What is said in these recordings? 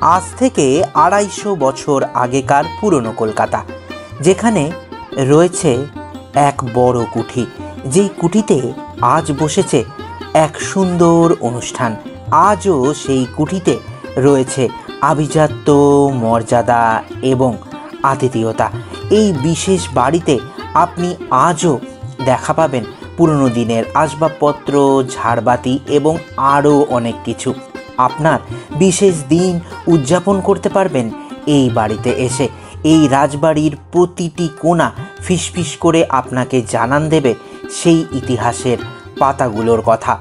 আজ থেকে ২৫০ বছর আগেকার পুরনো কলকাতা, যেখানে রয়েছে এক বড় কুঠি, যেই কুঠিতে আজ বসেছে এক সুন্দর অনুষ্ঠান। আজও সেই কুঠিতে রয়েছে আভিজাত্য, মর্যাদা এবং আতিথেয়তা। এই বিশেষ বাড়িতে আপনি আজও দেখা পাবেন পুরনো দিনের আসবাবপত্র, ঝাড়বাতি এবং আরও অনেক কিছু। আপনার বিশেষ দিন উদযাপন করতে পারবেন এই বাড়িতে এসে। এই রাজবাড়ির প্রতিটি কোণা ফিসফিস করে আপনাকে জানান দেবে সেই ইতিহাসের পাতাগুলোর কথা।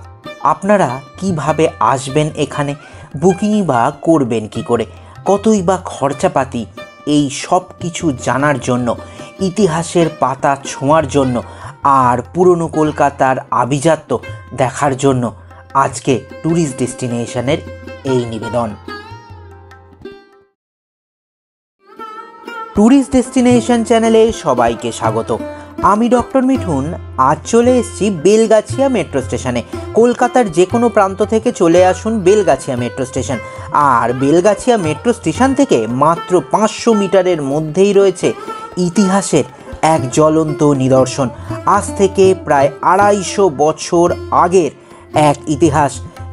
আপনারা কিভাবে আসবেন এখানে, বুকিংই বা করবেন কি করে, কতই বা খরচাপাতি, এই সব কিছু জানার জন্য, ইতিহাসের পাতা ছোঁয়ার জন্য আর পুরনো কলকাতার আভিজাত্য দেখার জন্য আজকে ট্যুরিস্ট ডেস্টিনেশনের এই নিবেদন। ট্যুরিস্ট ডেস্টিনেশন চ্যানেলে সবাইকে স্বাগত। আমি ডক্টর মিঠুন। আজ চলে এসেছি বেলগাছিয়া মেট্রো স্টেশনে। কলকাতার যে কোনো প্রান্ত থেকে চলে আসুন বেলগাছিয়া মেট্রো স্টেশন। আর বেলগাছিয়া মেট্রো স্টেশন থেকে মাত্র 500 মিটারের মধ্যেই রয়েছে ইতিহাসের এক জ্বলন্ত নিদর্শন। আজ থেকে প্রায় ২৫০ বছর আগের এক ইতিহাস,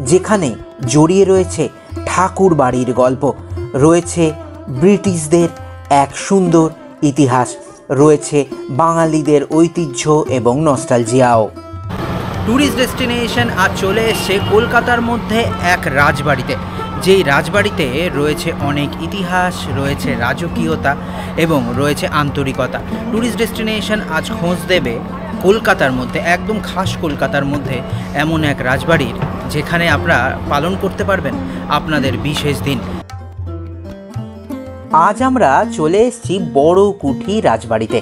যেখানে জড়িয়ে রয়েছে ঠাকুর বাড়ির গল্প, রয়েছে ব্রিটিশদের এক সুন্দর ইতিহাস, রয়েছে বাঙালিদের ঐতিহ্য এবং নস্টালজিয়াও। ট্যুরিস্ট ডেস্টিনেশন আজ চলে এসছে কলকাতার মধ্যে এক রাজবাড়িতে, যেই রাজবাড়িতে রয়েছে অনেক ইতিহাস, রয়েছে রাজকীয়তা এবং রয়েছে আন্তরিকতা। ট্যুরিস্ট ডেস্টিনেশন আজ খোঁজ দেবে কলকাতার মধ্যে, একদম খাস কলকাতার মধ্যে এমন এক রাজবাড়ির, যেখানে আপনারা পালন করতে পারবেন আপনাদের বিশেষ দিন। আজ আমরা চলে এসেছি বড় কুঠি রাজবাড়িতে।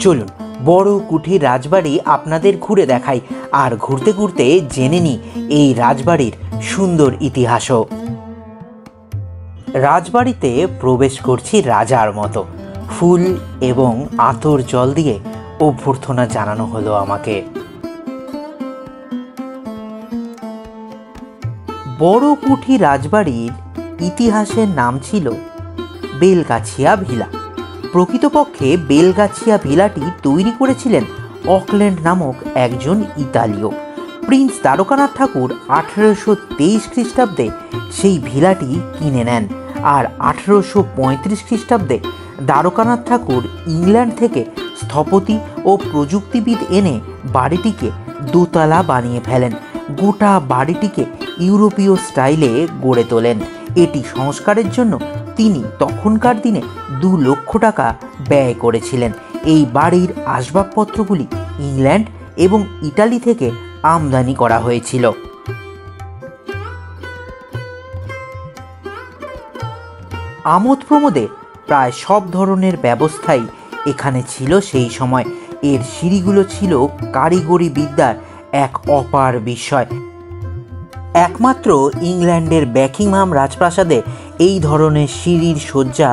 চলুন বড় কুঠি রাজবাড়ি আপনাদের ঘুরে দেখাই, আর ঘুরতে ঘুরতে জেনে নিই এই রাজবাড়ির সুন্দর ইতিহাসও। রাজবাড়িতে প্রবেশ করছি রাজার মতো। ফুল এবং আতর জল দিয়ে অভ্যর্থনা জানানো হলো আমাকে। বড় কুঠি রাজবাড়ির ইতিহাসের নাম ছিল বেলগাছিয়া ভিলা। প্রকৃতপক্ষে বেলগাছিয়া ভিলাটি তৈরি করেছিলেন অকল্যান্ড নামক একজন ইতালীয় প্রিন্স দ্বারকানাথ ঠাকুর। 1823 খ্রিস্টাব্দে সেই ভিলাটি কিনে নেন, আর 1835 খ্রিস্টাব্দে দ্বারকানাথ ঠাকুর ইংল্যান্ড থেকে স্থপতি ও প্রযুক্তিবিদ এনে বাড়িটিকে দোতলা বানিয়ে ফেলেন। গোটা বাড়িটিকে ইউরোপীয় স্টাইলে গড়ে তোলেন। এটি সংস্কারের জন্য তিনি তখনকার দিনে 2 লক্ষ টাকা ব্যয় করেছিলেন। এই বাড়ির আসবাবপত্রগুলি ইংল্যান্ড এবং ইটালি থেকে আমদানি করা হয়েছিল। আমোদ প্রমোদে প্রায় সব ধরনের ব্যবস্থাই এখানে ছিল সেই সময়। এর সিঁড়িগুলো ছিল কারিগরি বিদ্যার এক অপার বিস্ময়। একমাত্র ইংল্যান্ডের বাকিংহাম রাজপ্রাসাদে এই ধরনের সিঁড়ির সজ্জা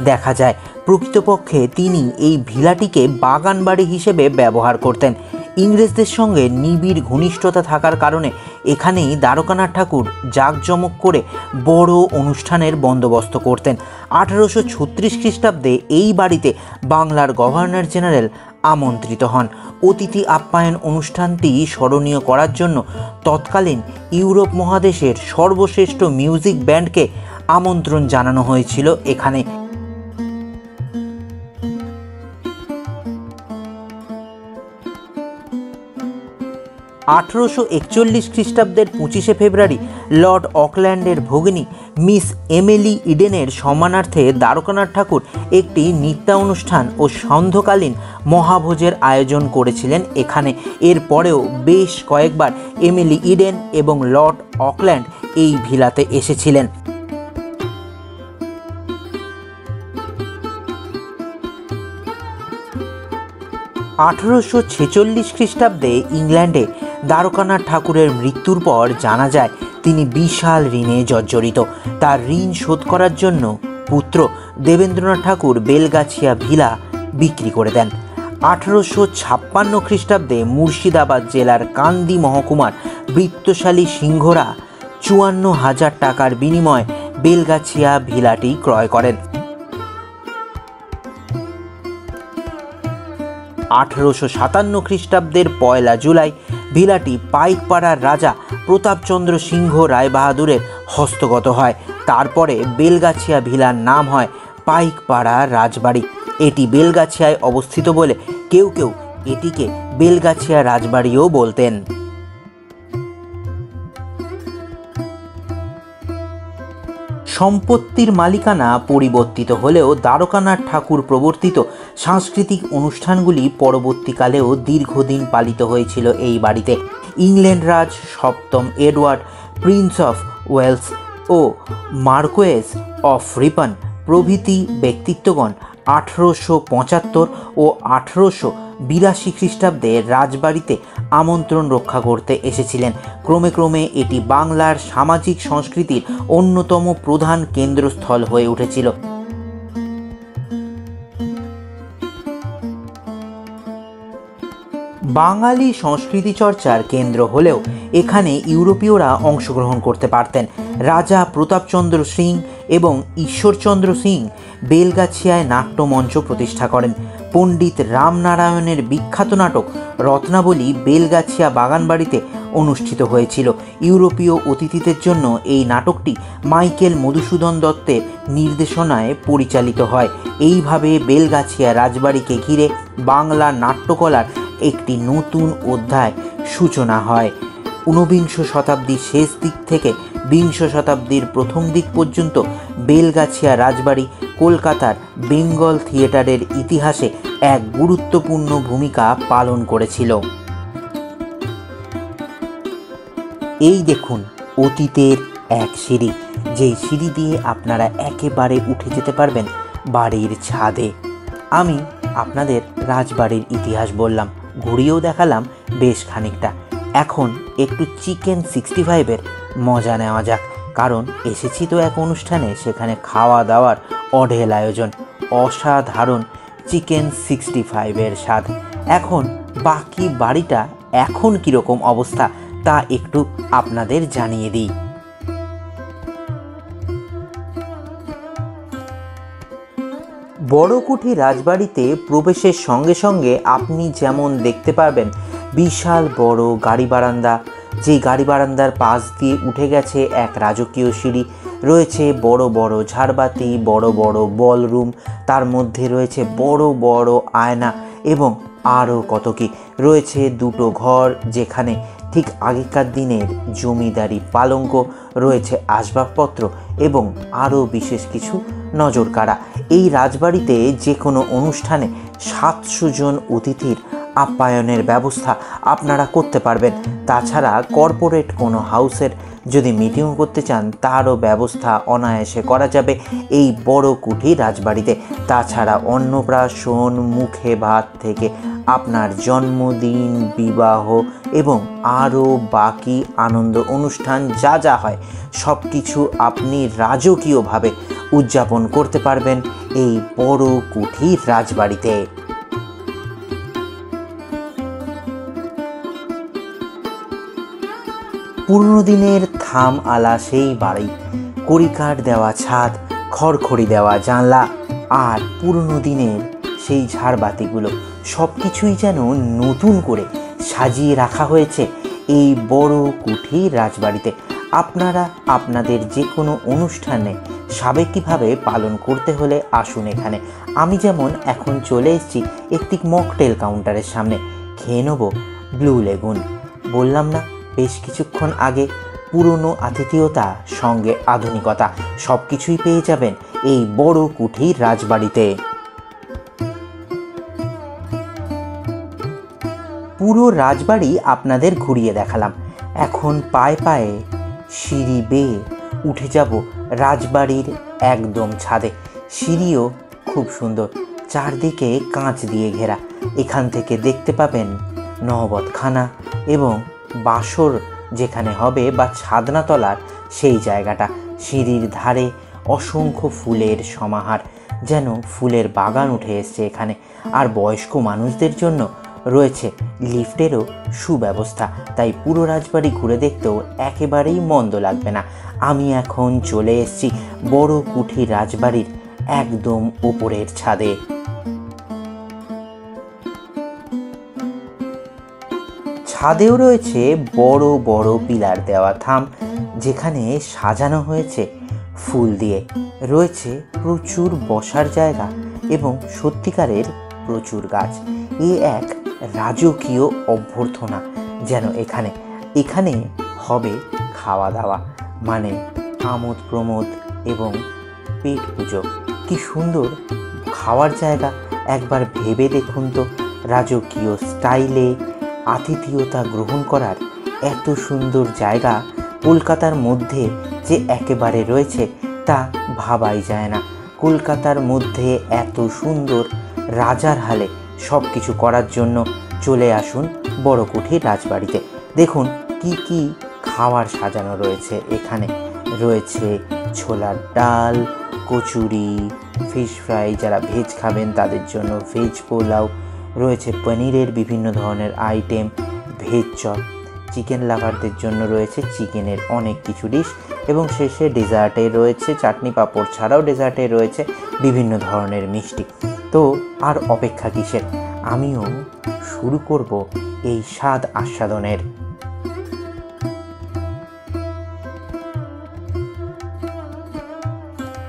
দেখা যায়। প্রকৃতপক্ষে তিনি এই ভিলাটিকে বাগান বাড়ি হিসেবে ব্যবহার করতেন। ইংরেজদের সঙ্গে নিবিড় ঘনিষ্ঠতা থাকার কারণে এখানেই দ্বারকানাথ ঠাকুর জাঁকজমক করে বড় অনুষ্ঠানের বন্দোবস্ত করতেন। 1836 খ্রিস্টাব্দে এই বাড়িতে বাংলার গভর্নর জেনারেল আমন্ত্রিত হন। অতিথি আপ্যায়ন অনুষ্ঠানটি স্মরণীয় করার জন্য তৎকালীন ইউরোপ মহাদেশের সর্বশ্রেষ্ঠ মিউজিক ব্যান্ডকে আমন্ত্রণ জানানো হয়েছিল এখানে। 1841 খ্রিস্টাব্দের 25শে ফেব্রুয়ারি লর্ড অকল্যান্ডের ভগিনী মিস এমিলি ইডেনের সম্মানার্থে দ্বারকানাথ ঠাকুর একটি নৃত্যানুষ্ঠান ও সান্ধ্যকালীন মহাভোজের আয়োজন করেছিলেন এখানে। এরপরেও বেশ কয়েকবার এমিলি ইডেন এবং লর্ড অকল্যান্ড এই ভিলাতে এসেছিলেন। 1846 খ্রিস্টাব্দে ইংল্যান্ডে দ্বারকানাথ ঠাকুরের মৃত্যুর পর জানা যায় তিনি বিশাল ঋণে জর্জরিত। তার ঋণ শোধ করার জন্য পুত্র দেবেন্দ্রনাথ ঠাকুর বেলগাছিয়া ভিলা বিক্রি করে দেন। 1856 খ্রিস্টাব্দে মুর্শিদাবাদ জেলার কান্দি মহকুমার বৃত্তশালী সিংহরা 54,000 টাকার বিনিময়ে বেলগাছিয়া ভিলাটি ক্রয় করেন। 1857 খ্রিস্টাব্দের 1 জুলাই ভিলাটি পাইকপাড়ার রাজা প্রতাপচন্দ্র সিংহ রায়বাহাদুরের হস্তগত হয়। তারপরে বেলগাছিয়া ভিলার নাম হয় পাইকপাড়া রাজবাড়ি। এটি বেলগাছিয়ায় অবস্থিত বলে কেউ কেউ এটিকে বেলগাছিয়া রাজবাড়িও বলতেন। সম্পত্তির মালিকানা পরিবর্তিত হলেও দ্বারকানাথ ঠাকুর প্রবর্তিত সাংস্কৃতিক অনুষ্ঠানগুলি পরবর্তীকালেও দীর্ঘদিন পালিত হয়েছিল এই বাড়িতে। ইংল্যান্ড রাজ সপ্তম এডওয়ার্ড, প্রিন্স অফ ওয়েলস ও মার্কোয়েস অফ রিপন প্রভৃতি ব্যক্তিত্বগণ 1875 ও 1882 খ্রিস্টাব্দে রাজবাড়িতে আমন্ত্রণ রক্ষা করতে এসেছিলেন। ক্রমে ক্রমে এটি বাংলার সামাজিক সংস্কৃতির অন্যতম প্রধান কেন্দ্রস্থল হয়ে উঠেছিল। বাঙালি সংস্কৃতি চর্চার কেন্দ্র হলেও এখানে ইউরোপীয়রা অংশগ্রহণ করতে পারতেন। রাজা প্রতাপচন্দ্র সিং এবং ঈশ্বরচন্দ্র সিং বেলগাছিয়ায় নাট্যমঞ্চ প্রতিষ্ঠা করেন। পণ্ডিত রামনারায়ণের বিখ্যাত নাটক রত্নাবলী বেলগাছিয়া বাগানবাড়িতে অনুষ্ঠিত হয়েছিল। ইউরোপীয় অতিথিদের জন্য এই নাটকটি মাইকেল মধুসূদন দত্তের নির্দেশনায় পরিচালিত হয়। এইভাবে বেলগাছিয়া রাজবাড়িকে ঘিরে বাংলা নাট্যকলার একটি নতুন অধ্যায় সূচনা হয়। 19বিংশ শতাব্দীর শেষ দিক থেকে 20 শতাব্দীর প্রথম দিক পর্যন্ত বেলগাছিয়া রাজবাড়ি কলকাতার বেঙ্গল থিয়েটারের ইতিহাসে এক গুরুত্বপূর্ণ ভূমিকা পালন করেছিল। এই দেখুন অতীতের এক সিঁড়ি, যেই সিঁড়ি দিয়ে আপনারা একেবারে উঠে যেতে পারবেন বাড়ির ছাদে। আমি আপনাদের রাজবাড়ির ইতিহাস বললাম, ঘুরিয়েও দেখালাম বেশ খানিকটা। এখন একটু চিকেন 65-এর মজা নেওয়া যাক, কারণ এসেছি তো এক অনুষ্ঠানে, সেখানে খাওয়া দাওয়ার অঢেল আয়োজন, অসাধারণ চিকেন 65-এর স্বাদ। এখন বাকি বাড়িটা এখন কীরকম অবস্থা তা একটু আপনাদের জানিয়ে দিই। বড়কুঠি রাজবাড়িতে প্রবেশের সঙ্গে সঙ্গে আপনি যেমন দেখতে পারবেন বিশাল বড় গাড়ি বারান্দা, যেই গাড়ি বারান্দার পাশ দিয়ে উঠে গেছে এক রাজকীয় সিঁড়ি, রয়েছে বড় বড় ঝাড়বাতি, বড় বড় বলরুম, তার মধ্যে রয়েছে বড় বড় আয়না এবং আরও কত কি। রয়েছে দুটো ঘর, যেখানে ঠিক আগেকার দিনের জমিদারি পালঙ্ক, রয়েছে আসবাবপত্র এবং আরও বিশেষ কিছু নজর কাড়া। এই রাজবাড়িতে যে কোনো অনুষ্ঠানে 700 জন অতিথির আপ্যায়নের ব্যবস্থা আপনারা করতে পারবেন। তাছাড়া কর্পোরেট কোনো হাউসের যদি মিটিং করতে চান তারও ব্যবস্থা অনায়াসে করা যাবে এই বড়কুঠি রাজবাড়িতে। তাছাড়া অন্নপ্রাশন, মুখে ভাত থেকে আপনার জন্মদিন, বিবাহ এবং আরও বাকি আনন্দ অনুষ্ঠান যা যা হয় সব কিছু আপনি রাজকীয়ভাবে উদযাপন করতে পারবেন এই বড়কুঠি রাজবাড়িতে। পুরনো দিনের থাম আলা সেই বাড়ি, কড়িকাঠ দেওয়া ছাদ, খড়খড়ি দেওয়া জানলা আর পুরনো দিনের সেই ঝাড়বাতিগুলো সব কিছুই যেন নতুন করে সাজিয়ে রাখা হয়েছে এই বড়কুঠি রাজবাড়িতে। আপনারা আপনাদের যে কোনো অনুষ্ঠানে সাবেকিভাবে পালন করতে হলে আসুন এখানে। আমি যেমন এখন চলে এসেছি একটি মকটেল কাউন্টারের সামনে, খেয়ে নেব ব্লু লেগুন। বললাম না বেশ কিছুক্ষণ আগে, পুরনো আতিথেয়তা সঙ্গে আধুনিকতা সব কিছুই পেয়ে যাবেন এই বড়কুঠি রাজবাড়িতে। পুরো রাজবাড়ি আপনাদের ঘুরিয়ে দেখালাম। এখন পায়ে পায়ে সিঁড়ি বেয়ে উঠে যাব রাজবাড়ির একদম ছাদে। সিঁড়িও খুব সুন্দর, চারদিকে কাঁচ দিয়ে ঘেরা। এখান থেকে দেখতে পাবেন নহবতখানা এবং বাসর যেখানে হবে বা ছাদনাতলার সেই জায়গাটা। সিঁড়ির ধারে অসংখ্য ফুলের সমাহার, যেন ফুলের বাগান উঠে এসছে এখানে। আর বয়স্ক মানুষদের জন্য রয়েছে লিফটেরও সুব্যবস্থা, তাই পুরো রাজবাড়ি ঘুরে দেখতেও একেবারেই মন্দ লাগবে না। আমি এখন চলে এসেছি বড় কুঠি রাজবাড়ির একদম উপরের ছাদে। ছাদেও রয়েছে বড় বড় পিলার দেওয়া থাম, যেখানে সাজানো হয়েছে ফুল দিয়ে। রয়েছে প্রচুর বসার জায়গা এবং সত্যিকারের প্রচুর গাছ। এ এক রাজকীয় অভ্যর্থনা যেন এখানে হবে খাওয়া দাওয়া, মানে আমোদ প্রমোদ এবং পেট পুজো। কি সুন্দর খাওয়ার জায়গা, একবার ভেবে দেখুন তো। রাজকীয় স্টাইলে আতিথেয়তা গ্রহণ করার এত সুন্দর জায়গা কলকাতার মধ্যে যে একেবারে রয়েছে তা ভাবাই যায় না। কলকাতার মধ্যে এত সুন্দর রাজার হালে সব কিছু করার জন্য চলে আসুন বড় কুঠির রাজবাড়িতে। দেখুন কি কি খাবার সাজানো রয়েছে। এখানে রয়েছে ছোলার ডাল, কচুরি, ফিশ ফ্রাই, যারা ভেজ খাবেন তাদের জন্য ভেজ পোলাও, রয়েছে পনিরের বিভিন্ন ধরনের আইটেম, ভেজ চপ, চিকেন লাভারদের জন্য রয়েছে চিকেনের অনেক কিছু ডিশ, এবং শেষে ডেজার্টে রয়েছে চাটনি পাঁপড় ছাড়াও ডেজার্টে রয়েছে বিভিন্ন ধরনের মিষ্টি। তো আর অপেক্ষা কিসের, আমিও শুরু করব এই স্বাদ আস্বাদনের।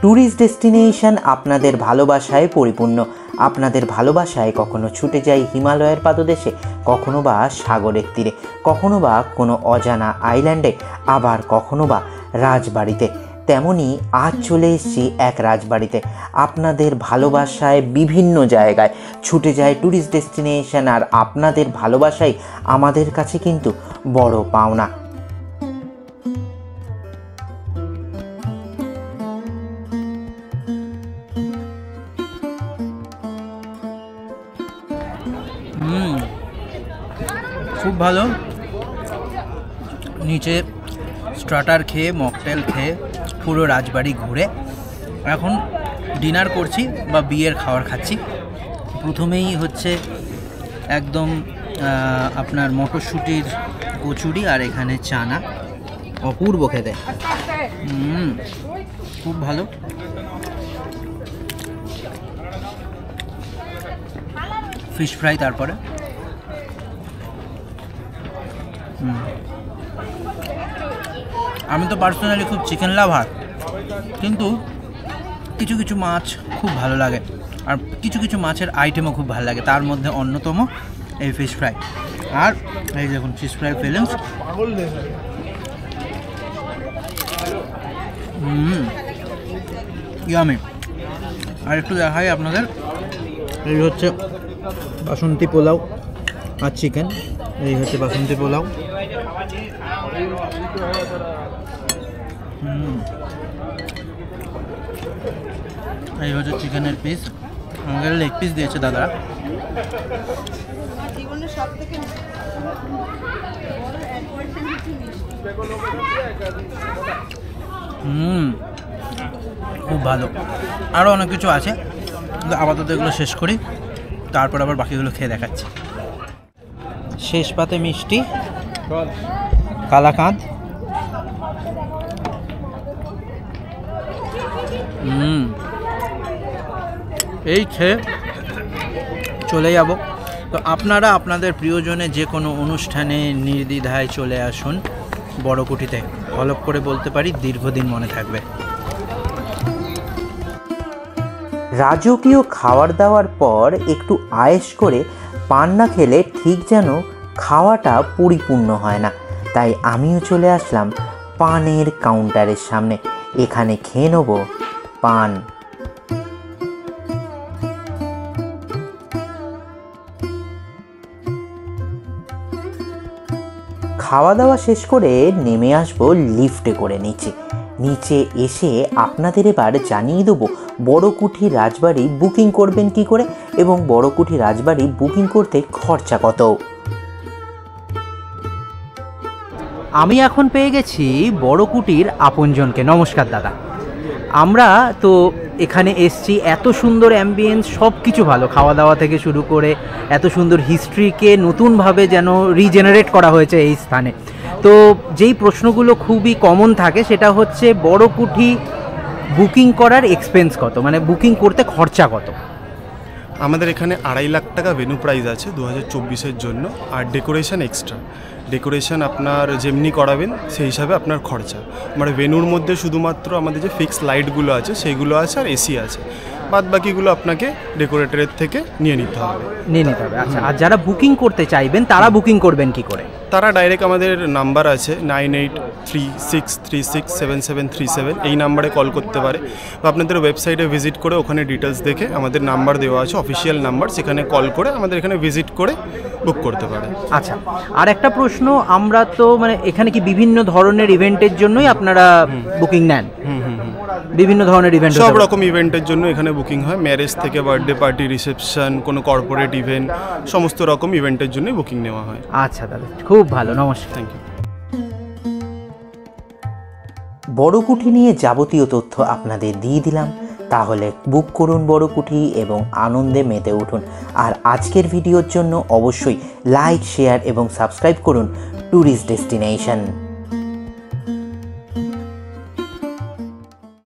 ট্যুরিস্ট ডেস্টিনেশন আপনাদের ভালোবাসায় পরিপূর্ণ। আপনাদের ভালোবাসায় কখনো ছুটে যাই হিমালয়ের পাদদেশে, কখনো বা সাগরের তীরে, কখনো বা কোনো অজানা আইল্যান্ডে, আবার কখনো বা রাজবাড়িতে। তেমনি আজ চলে এসেছি এক রাজবাড়িতে। আপনাদের ভালোবাসায় বিভিন্ন জায়গায় ছুটে যায় ট্যুরিস্ট ডেস্টিনেশন, আর আপনাদের ভালোবাসাই আমাদের কাছে কিন্তু বড় পাওনা। খুব ভালো। নিচে স্টার্টার খেয়ে মকটেল খেয়ে পুরো রাজবাড়ি ঘুরে এখন ডিনার করছি বা বিয়ের খাবার খাচ্ছি। প্রথমেই হচ্ছে একদম আপনার মটরশুঁটির কচুরি, আর এখানে চানা, অপূর্ব খেতে, খুব ভালো। ফিশ ফ্রাই, তারপরে আমি তো পার্সোনালি খুব চিকেন লাভার, কিন্তু কিছু কিছু মাছ খুব ভালো লাগে, আর কিছু কিছু মাছের আইটেমও খুব ভালো লাগে। তার মধ্যে অন্যতম এই ফিশ ফ্রাই। আর এই দেখুন ফিশ ফ্রাই ফিলিংস, ইয়ামি। আর একটু দেখাই আপনাদের, এই হচ্ছে বাসন্তী পোলাও আর চিকেন। এই হচ্ছে বাসন্তী পোলাও, এই হচ্ছে চিকেনের পিস, আমাদের লেগ পিস দিয়েছে দাদা। খুব ভালো। আরও অনেক কিছু আছে, কিন্তু আপাতত এগুলো শেষ করি, তারপর আবার বাকিগুলো খেয়ে দেখাচ্ছি। শেষ পাতে মিষ্টি, কালাকাঁদ, এই খেয়ে চলে যাব। তো আপনারা আপনাদের প্রিয়জনে যে কোনো অনুষ্ঠানে নির্দ্বিধায় চলে আসুন বড় কুঠিতে। হলপ করে বলতে পারি দীর্ঘদিন মনে থাকবে। রাজকীয় খাবার দাওয়ার পর একটু আয়েশ করে পান না খেলে ঠিক যেন খাওয়াটা পরিপূর্ণ হয় না। তাই আমিও চলে আসলাম পানের কাউন্টারের সামনে। এখানে খেয়ে নেব পান। খাওয়া দাওয়া শেষ করে নেমে আসবো লিফটে করে নিচে এসে আপনাদের এবার জানিয়ে দেবো বড় কুঠি রাজবাড়ি বুকিং করবেন কি করে এবং বড় কুঠি রাজবাড়ি বুকিং করতে খরচা কত। আমি এখন পেয়ে গেছি বড় কুটির আপনজনকে। নমস্কার দাদা। আমরা তো এখানে এসছি, এত সুন্দর অ্যাম্বিয়েন্স, সব কিছু ভালো, খাওয়া দাওয়া থেকে শুরু করে এত সুন্দর হিস্ট্রিকে নতুনভাবে যেন রিজেনারেট করা হয়েছে এই স্থানে। তো যেই প্রশ্নগুলো খুবই কমন থাকে সেটা হচ্ছে বড় কুঠি বুকিং করার এক্সপেন্স কত, মানে বুকিং করতে খরচা কত? আমাদের এখানে 2.5 লাখ টাকা ভেন্যু প্রাইস আছে 2024-এর জন্য, আর ডেকোরেশন এক্সট্রা। ডেকোরেশন আপনার যেমনি করাবেন সেই হিসাবে আপনার খরচা। মানে ভেন্যুর মধ্যে শুধুমাত্র আমাদের যে ফিক্সড লাইটগুলো আছে সেইগুলো আছে, আর এসি আছে, বাদ বাকিগুলো আপনাকে ডেকোরেটরের থেকে নিয়ে নিতে হবে। আচ্ছা, আর যারা বুকিং করতে চাইবেন তারা বুকিং করবেন কি করে? তারা ডাইরেক্ট আমাদের নাম্বার আছে 9836367737, এই নাম্বারে কল করতে পারে, বা আপনাদের ওয়েবসাইটে ভিজিট করে ওখানে ডিটেলস দেখে আমাদের নাম্বার দেওয়া আছে, অফিসিয়াল নাম্বার, সেখানে কল করে আমাদের এখানে ভিজিট করে বুক করতে পারে। আচ্ছা, আর একটা প্রশ্ন, আমরা তো মানে এখানে কি বিভিন্ন ধরনের ইভেন্টের জন্যই আপনারা বুকিং নেন? বিভিন্ন ধরনের ইভেন্ট, সব রকম ইভেন্টের জন্য এখানে বুকিং হয়, ম্যারেজ থেকে বার্থডে পার্টি, রিসেপশন, কোনো কর্পোরেট ইভেন্ট, সমস্ত রকম ইভেন্টের জন্যই বুকিং নেওয়া হয়। আচ্ছা দাদা, খুব ভালো, নমস্কার। Thank you. বড় কুঠি নিয়ে যাবতীয় তথ্য আপনাদের দিয়ে দিলাম, তাহলে বুক করুন বড় কুঠি এবং আনন্দে মেতে উঠুন। আর আজকের ভিডিওর জন্য অবশ্যই লাইক, শেয়ার এবং সাবস্ক্রাইব করুন ট্যুরিস্ট ডেস্টিনেশন।